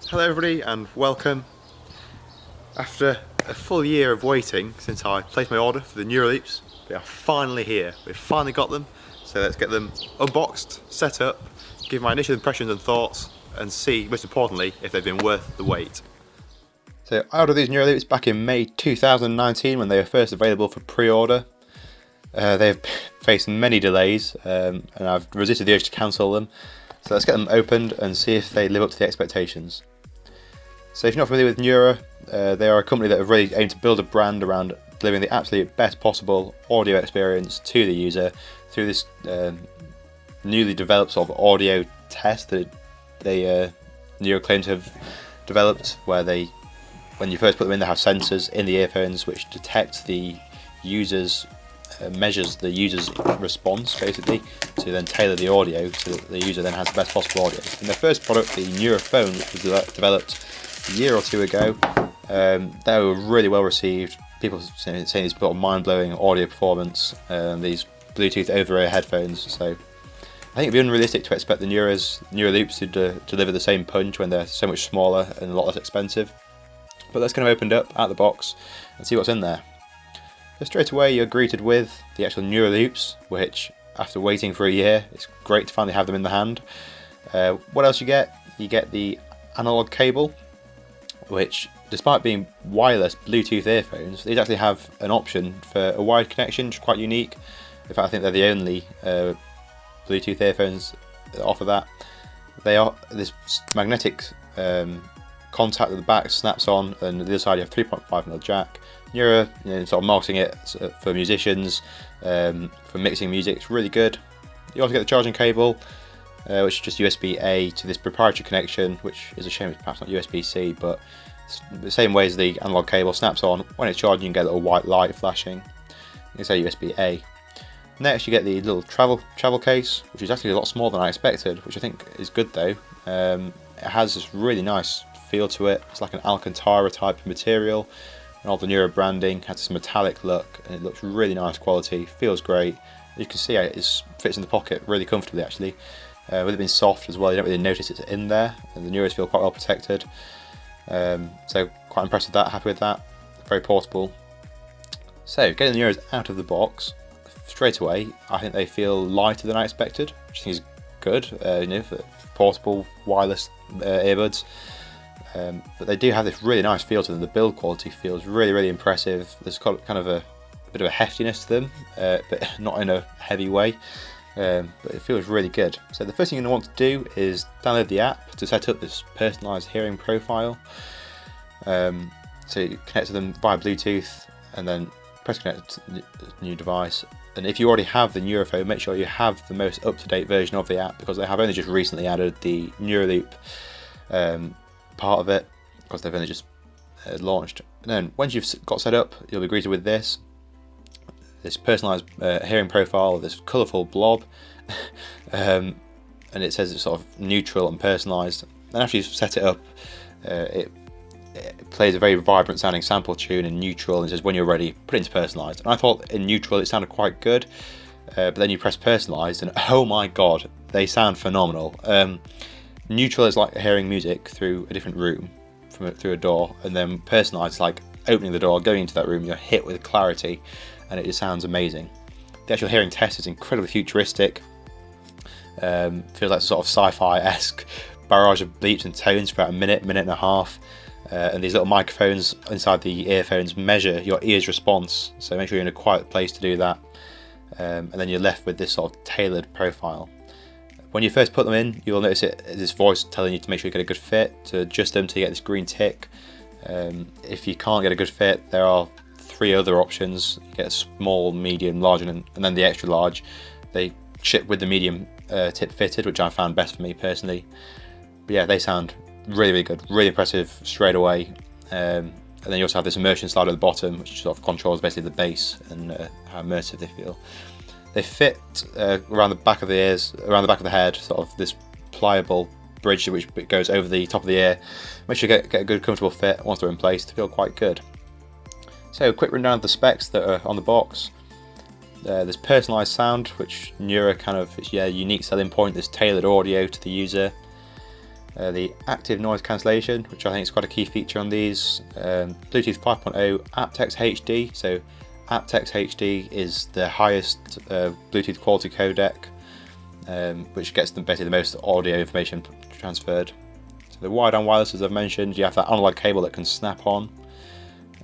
Hello everybody and welcome. After a full year of waiting since I placed my order for the NuraLoops, we are finally here. We've finally got them, so let's get them unboxed, set up, give my initial impressions and thoughts, and see, most importantly, if they've been worth the wait. So I ordered these NuraLoops back in May 2019 when they were first available for pre-order. They've faced many delays and I've resisted the urge to cancel them. So let's get them opened and see if they live up to the expectations. So if you're not familiar with Nura, they are a company that have really aimed to build a brand around delivering the absolute best possible audio experience to the user through this newly developed sort of audio test that Nura claim to have developed, where when you first put them in, they have sensors in the earphones which detect the user's measures the user's response basically to then tailor the audio so that the user then has the best possible audio. In their first product, the Nura phone, which was developed a year or two ago, they were really well received. People saying these mind-blowing audio performance, these Bluetooth over-ear headphones. So I think it'd be unrealistic to expect the NuraLoops to deliver the same punch when they're so much smaller and a lot less expensive. But let's get them opened up out of the box and see what's in there. So straight away you're greeted with the actual NuraLoops, which after waiting for a year, it's great to finally have them in the hand. What else you get? You get the analog cable, which despite being wireless Bluetooth earphones, these actually have an option for a wired connection, which is quite unique. In fact, I think they're the only Bluetooth earphones that offer that. They are this magnetic contact at the back snaps on, and on the other side you have 3.5mm jack. Nura, sort of marketing it for musicians, for mixing music. It's really good. You also get the charging cable, which is just USB-A to this proprietary connection, which is a shame it's perhaps not USB-C, but it's the same way as the analog cable. Snaps on. When it's charging, you can get a little white light flashing. You can say USB-A. Next, you get the little travel case, which is actually a lot smaller than I expected, which I think is good though. It has this really nice feel to it. It's like an Alcantara type of material, and all the Nura branding has this metallic look, and it looks really nice quality, feels great. You can see it fits in the pocket really comfortably actually. With it being soft as well, you don't really notice it's in there, and the Nuras feel quite well protected. So quite impressed with that, happy with that. Very portable. So getting the Nuras out of the box, straight away I think they feel lighter than I expected, which I think is good, for portable wireless earbuds. But they do have this really nice feel to them. The build quality feels really impressive. There's kind of a bit of a heftiness to them, but not in a heavy way. But it feels really good. So the first thing you're going to want to do is download the app to set up this personalised hearing profile. So you connect to them via Bluetooth and then press connect to the new device. And if you already have the Nura phone, make sure you have the most up-to-date version of the app, because they have only just recently added the NuraLoop part of it, because they've only just launched. And then once you've got set up, you'll be greeted with this personalised hearing profile, this colourful blob, and it says it's sort of neutral and personalised. And after you've set it up, it plays a very vibrant sounding sample tune in neutral and says when you're ready, put it into personalised. And I thought in neutral it sounded quite good, but then you press personalised and oh my god, they sound phenomenal. Neutral is like hearing music through a different room, through a door, and then personalised is like opening the door, going into that room, you're hit with clarity, and it just sounds amazing. The actual hearing test is incredibly futuristic. Feels like a sort of sci-fi-esque barrage of bleeps and tones for about a minute and a half. And these little microphones inside the earphones measure your ear's response, so make sure you're in a quiet place to do that. And then you're left with this sort of tailored profile. When you first put them in, you'll notice this voice telling you to make sure you get a good fit, to adjust them to get this green tick. If you can't get a good fit, there are 3 other options. You get small, medium, large, and then the extra large. They ship with the medium tip fitted, which I found best for me personally. But yeah, they sound really good, really impressive straight away. And then you also have this immersion slider at the bottom, which sort of controls basically the bass and how immersive they feel. They fit around the back of the ears, around the back of the head, sort of this pliable bridge which goes over the top of the ear. Make sure you get a good comfortable fit once they're in place to feel quite good. So a quick rundown of the specs that are on the box. There's personalised sound, which Nura kind of, it's unique selling point, this tailored audio to the user. The active noise cancellation, which I think is quite a key feature on these. Bluetooth 5.0 aptX HD. So aptX HD is the highest Bluetooth quality codec, which gets them basically the most audio information transferred. So the wired and wireless, as I've mentioned, you have that analog cable that can snap on.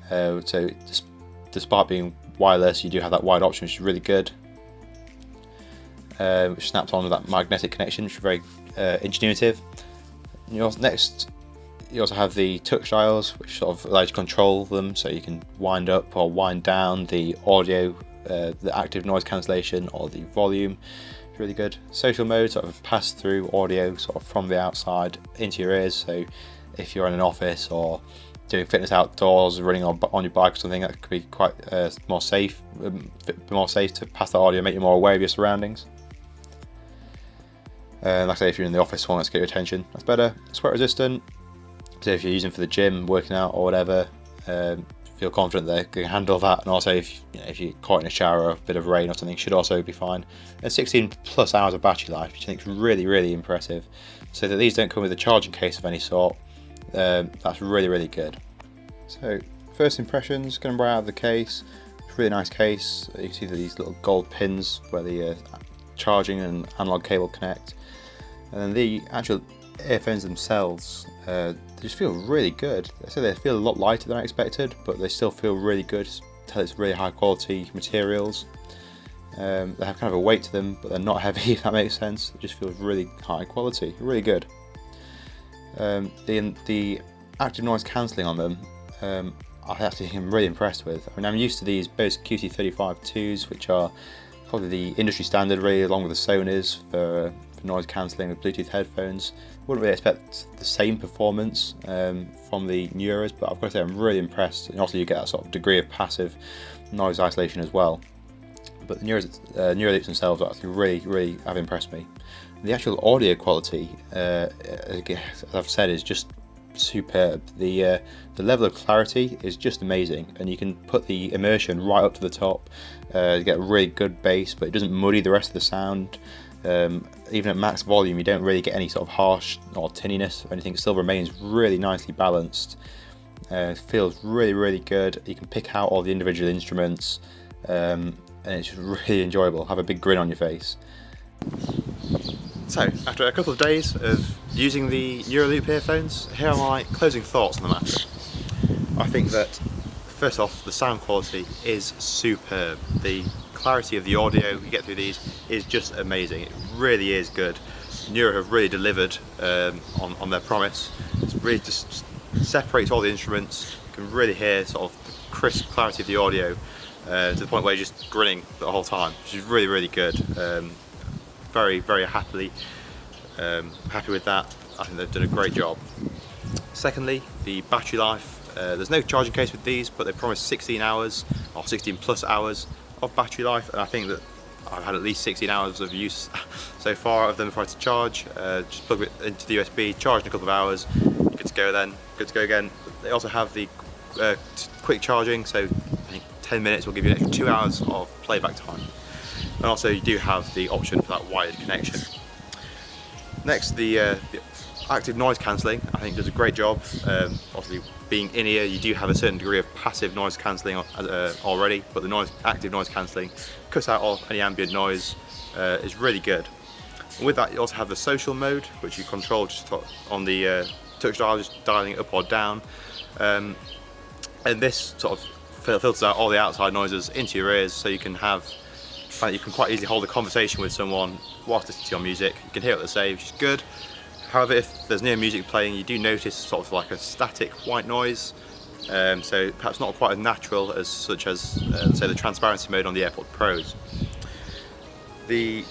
So despite being wireless, you do have that wired option, which is really good. Which snaps on with that magnetic connection, which is very ingenuitive. You also have the touch dials, which sort of allows you to control them, so you can wind up or wind down the audio, the active noise cancellation, or the volume. It's really good. Social mode, sort of pass through audio sort of from the outside into your ears. So if you're in an office or doing fitness outdoors, running on your bike or something, that could be quite more safe to pass that audio, make you more aware of your surroundings. Like I say, if you're in the office, one, let's get your attention. That's better. Sweat resistant. So if you're using for the gym, working out or whatever, feel confident they can handle that. And also, if you're caught in a shower or a bit of rain or something, should also be fine. And 16 plus hours of battery life, which I think is really, really impressive. So that these don't come with a charging case of any sort. That's really, really good. So first impressions, going right out of the case. It's a really nice case. You can see these little gold pins where the charging and analog cable connect. And then the actual earphones themselves, they just feel really good. So they feel a lot lighter than I expected, but they still feel really good. Tell it's really high quality materials. They have kind of a weight to them, but they're not heavy, if that makes sense. It just feels really high quality, really good. The active noise cancelling on them, I actually am really impressed with. I mean, I'm used to these Bose QT35-2s, which are probably the industry standard, really, along with the Sonys for noise cancelling with Bluetooth headphones. Wouldn't really expect the same performance from the Nuras, but I've got to say I'm really impressed. And also you get that sort of degree of passive noise isolation as well. But the NuraLoops themselves actually really have impressed me. The actual audio quality, as I've said, is just superb. The level of clarity is just amazing, and you can put the immersion right up to the top. You get a really good bass, but it doesn't muddy the rest of the sound. Even at max volume, you don't really get any sort of harsh or tinniness or anything. It still remains really nicely balanced. It feels really good. You can pick out all the individual instruments, and it's just really enjoyable. Have a big grin on your face. So, after a couple of days of using the NuraLoop earphones, here are my closing thoughts on the matter. I think that, first off, the sound quality is superb. The clarity of the audio you get through these is just amazing. It really is good. Nura have really delivered on their promise. It really just separates all the instruments. You can really hear sort of the crisp clarity of the audio to the point where you're just grinning the whole time, which is really good. Very happy with that. I think they've done a great job. Secondly, the battery life. There's no charging case with these, but they promise 16 hours or 16 plus hours of battery life, and I think that I've had at least 16 hours of use so far of them before I to charge. Just plug it into the USB, charge in a couple of hours, good to go then, good to go again. They also have the quick charging, so I think 10 minutes will give you an extra 2 hours of playback time. And also you do have the option for that wired connection. Next, the active noise cancelling, I think does a great job. Obviously being in ear, you do have a certain degree of passive noise cancelling already, but the active noise cancelling cuts out all any ambient noise, is really good. And with that you also have the social mode, which you control just on the touch dial, just dialing it up or down. And this sort of filters out all the outside noises into your ears, so you can quite easily hold a conversation with someone whilst listening to your music. You can hear what they say, which is good. However, if there's no music playing, you do notice sort of like a static white noise, so perhaps not quite as natural as say the transparency mode on the AirPods Pros. They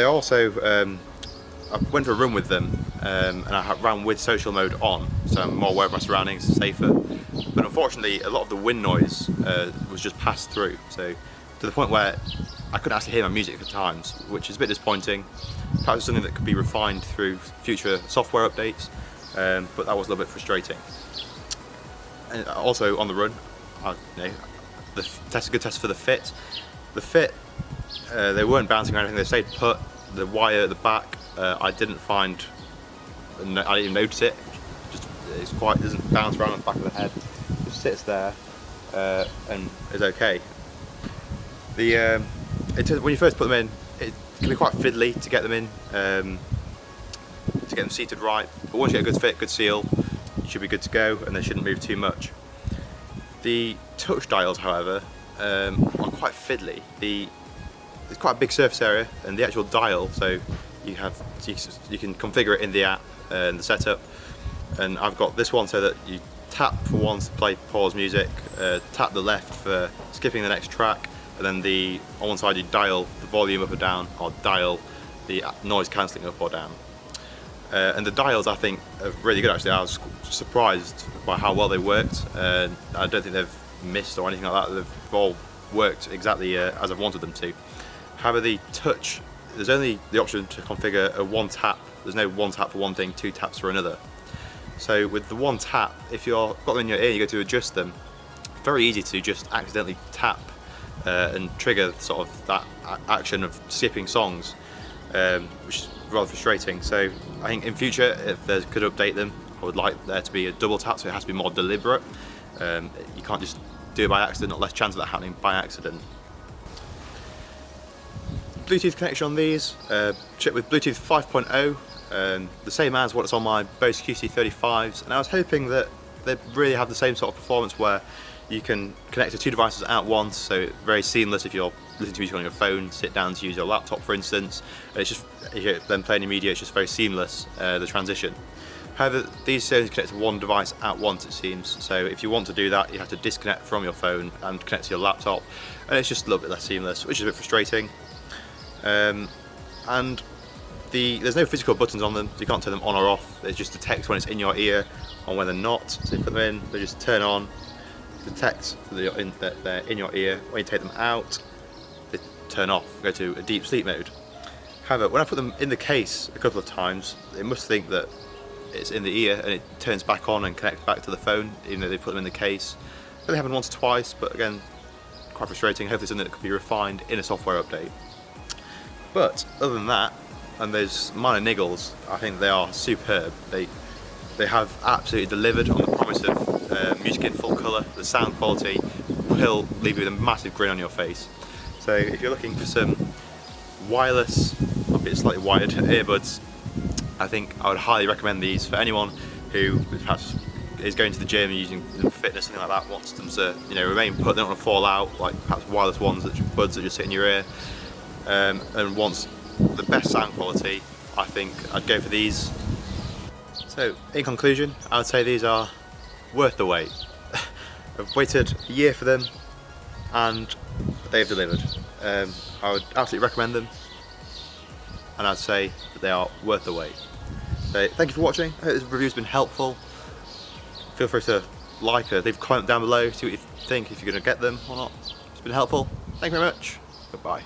also, I went for a run with them, and I ran with social mode on, so I'm more aware of my surroundings, safer. But unfortunately, a lot of the wind noise was just passed through, so to the point where I couldn't actually hear my music at times, which is a bit disappointing. Perhaps something that could be refined through future software updates, but that was a little bit frustrating. And also on the run, a good test for the fit. The fit, they weren't bouncing or anything, they stayed put. The wire at the back, I didn't find and I didn't even notice it. It doesn't bounce around on the back of the head. It just sits there and is okay. When you first put them in, it can be quite fiddly to get them in, to get them seated right. But once you get a good fit, good seal, you should be good to go, and they shouldn't move too much. The touch dials, however, are quite fiddly. There's quite a big surface area, and the actual dial, so you can configure it in the app and the setup. And I've got this one so that you tap for one to play pause music, tap the left for skipping the next track, and then on one side you dial the volume up or down, or dial the noise cancelling up or down. And the dials, I think, are really good actually. I was surprised by how well they worked. I don't think they've missed or anything like that. They've all worked exactly as I've wanted them to. However, the touch, there's only the option to configure a one tap. There's no one tap for one thing, two taps for another. So with the one tap, if you've got them in your ear, you go to adjust them, very easy to just accidentally tap and trigger sort of that action of skipping songs, which is rather frustrating. So I think in future, if they could update them, I would like there to be a double tap, so it has to be more deliberate. You can't just do it by accident, or less chance of that happening by accident. Bluetooth connection on these, shipped with Bluetooth 5.0. The same as what's on my Bose QC35s, and I was hoping that they really have the same sort of performance where you can connect to two devices at once, so it's very seamless if you're listening to music on your phone, sit down to use your laptop for instance, and it's just, if you're then playing your media, it's just very seamless, the transition. However, these only connect to one device at once, it seems, so if you want to do that you have to disconnect from your phone and connect to your laptop, and it's just a little bit less seamless, which is a bit frustrating. And there's no physical buttons on them, so you can't turn them on or off. There's just detect when it's in your ear or when they're not. So if you put them in, they just turn on, detect that they're in your ear. When you take them out, they turn off, go to a deep sleep mode. However, when I put them in the case a couple of times, it must think that it's in the ear and it turns back on and connects back to the phone, even though they put them in the case. It only happened once or twice, but again, quite frustrating. Hopefully something that could be refined in a software update. But other than that, and those minor niggles, I think they are superb. They have absolutely delivered on the promise of music in full colour. The sound quality will leave you with a massive grin on your face. So if you're looking for some wireless, albeit slightly wired earbuds, I think I would highly recommend these for anyone who perhaps is going to the gym and using them for fitness, something like that, wants them to remain put, they don't want to fall out, like perhaps wireless ones, buds that just sit in your ear, and wants the best sound quality. I think I'd go for these. So in conclusion, I would say these are worth the wait. I've waited a year for them and they've delivered. I would absolutely recommend them, and I'd say that they are worth the wait. So thank you for watching. I hope this review's been helpful. Feel free to like or leave a comment down below, see what you think, if you're going to get them or not. It's been helpful. Thank you very much. Goodbye.